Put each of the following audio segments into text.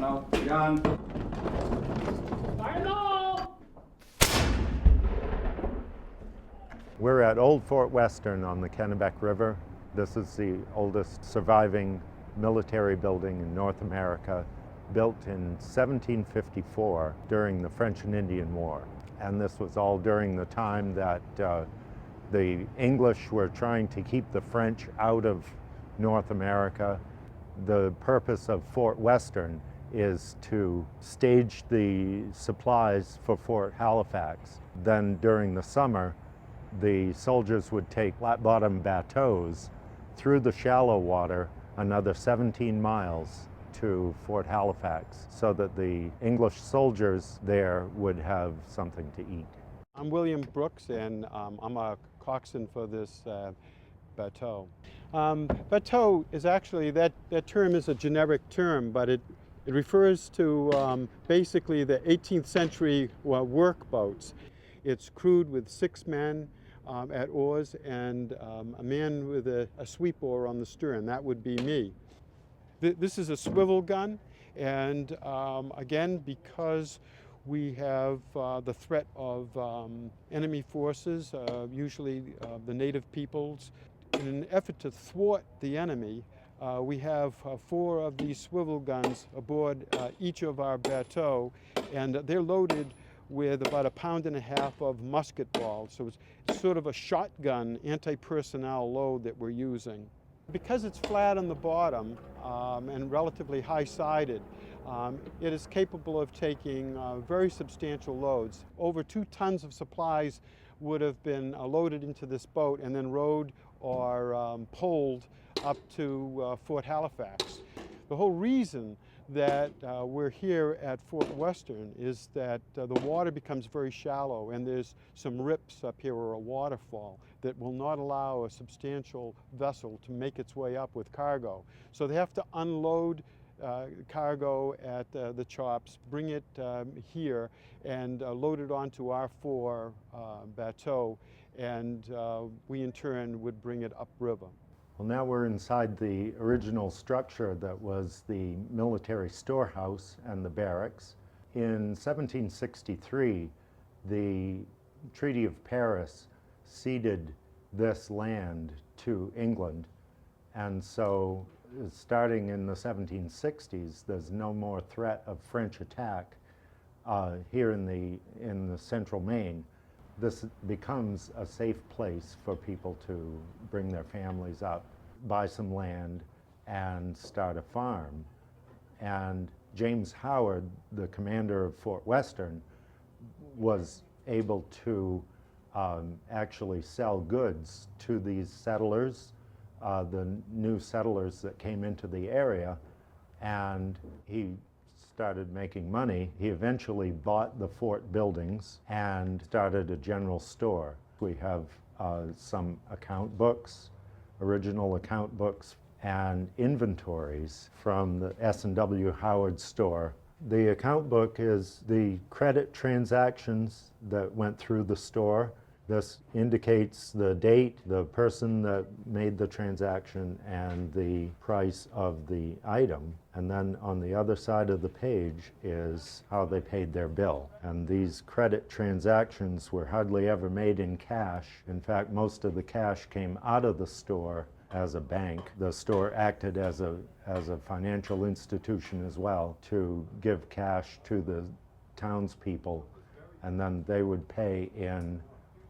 now, John. Fire all! We're at Old Fort Western on the Kennebec River. This is the oldest surviving military building in North America, built in 1754 during the French and Indian War. And this was all during the time that the English were trying to keep the French out of North America. The purpose of Fort Western is to stage the supplies for Fort Halifax. Then during the summer, the soldiers would take flat-bottom bateaus through the shallow water another 17 miles to Fort Halifax so that the English soldiers there would have something to eat. I'm William Brooks, and I'm a coxswain for this bateau. Bateau is actually, that term is a generic term, but it refers to basically the 18th century work boats. It's crewed with 6 men at oars and a man with a sweep oar on the stern. That would be me. This is a swivel gun, and again, because we have the threat of enemy forces, usually the native peoples. In an effort to thwart the enemy, we have 4 of these swivel guns aboard each of our bateaux, and they're loaded with about 1.5 pounds of musket balls. So it's sort of a shotgun anti-personnel load that we're using. Because it's flat on the bottom and relatively high-sided, it is capable of taking very substantial loads. Over 2 tons of supplies would have been loaded into this boat and then rowed or poled up to Fort Halifax. The whole reason that we're here at Fort Western is that the water becomes very shallow, and there's some rips up here or a waterfall that will not allow a substantial vessel to make its way up with cargo. So they have to unload cargo at the chops, bring it here, and load it onto our 4 bateaux, and we in turn would bring it upriver. Well, now we're inside the original structure that was the military storehouse and the barracks. In 1763, the Treaty of Paris ceded this land to England, and so starting in the 1760s, there's no more threat of French attack here in the central Maine. This becomes a safe place for people to bring their families up, buy some land, and start a farm. And James Howard, the commander of Fort Western, was able to actually sell goods to these settlers, the new settlers that came into the area, and he started making money. He eventually bought the fort buildings and started a general store. We have some account books, original account books, and inventories from the S&W Howard store. The account book is the credit transactions that went through the store. This indicates the date, the person that made the transaction, and the price of the item. And then on the other side of the page is how they paid their bill. And these credit transactions were hardly ever made in cash. In fact, most of the cash came out of the store as a bank. The store acted as a financial institution as well to give cash to the townspeople, and then they would pay in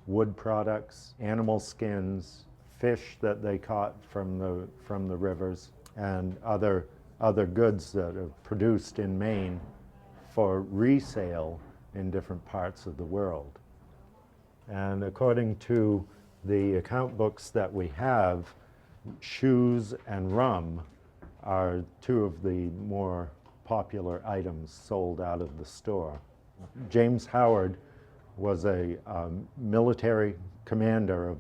wood products, animal skins, fish that they caught from the rivers, and other goods that are produced in Maine for resale in different parts of the world. And according to the account books that we have, shoes and rum are 2 of the more popular items sold out of the store. James Howard was a military commander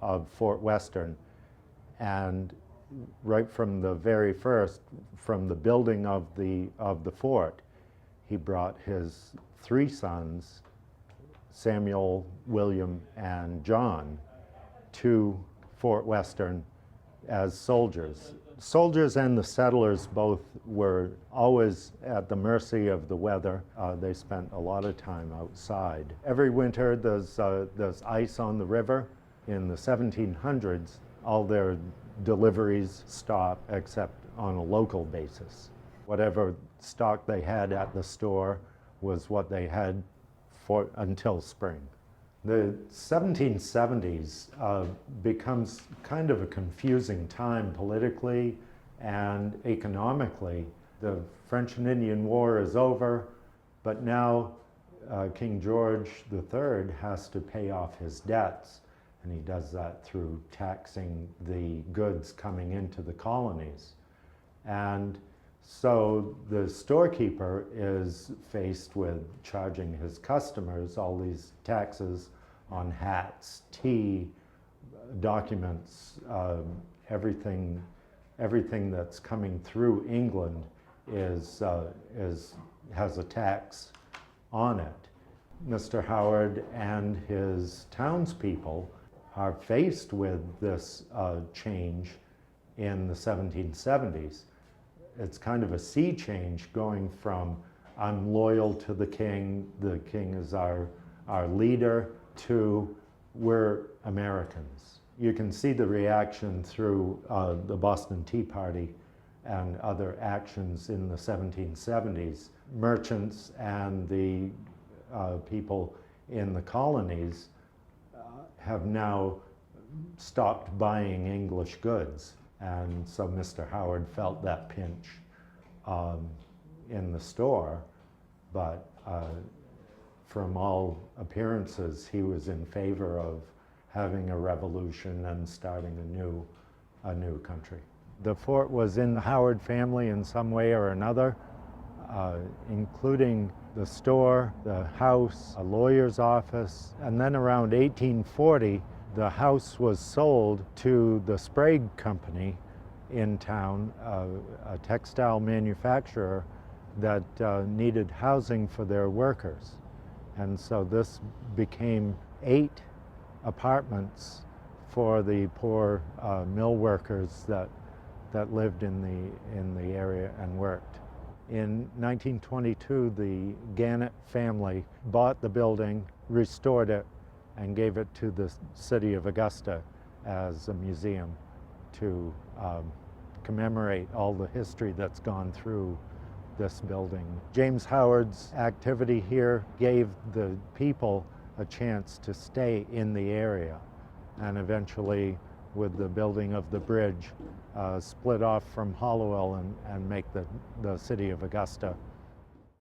of Fort Western, and right from the very first, from the building of the fort, he brought his 3 sons, Samuel, William, and John, to Fort Western as soldiers. Soldiers and the settlers both were always at the mercy of the weather. They spent a lot of time outside. Every winter there's ice on the river. In the 1700s, all their deliveries stop except on a local basis. Whatever stock they had at the store was what they had for until spring. The 1770s becomes kind of a confusing time politically and economically. The French and Indian War is over, but now King George III has to pay off his debts, and he does that through taxing the goods coming into the colonies. And so the storekeeper is faced with charging his customers all these taxes on hats, tea, documents, everything that's coming through England has a tax on it. Mr. Howard and his townspeople are faced with this change in the 1770s. It's kind of a sea change going from I'm loyal to the king is our leader, to we're Americans. You can see the reaction through the Boston Tea Party and other actions in the 1770s. Merchants and the people in the colonies have now stopped buying English goods. And so Mr. Howard felt that pinch in the store, but from all appearances, he was in favor of having a revolution and starting a new country. The fort was in the Howard family in some way or another, including the store, the house, a lawyer's office, and then around 1840, the house was sold to the Sprague Company in town, a textile manufacturer that needed housing for their workers. And so this became 8 apartments for the poor mill workers that lived in the area and worked. In 1922, the Gannett family bought the building, restored it, and gave it to the city of Augusta as a museum to commemorate all the history that's gone through this building. James Howard's activity here gave the people a chance to stay in the area, and eventually, with the building of the bridge, split off from Hollowell and make the city of Augusta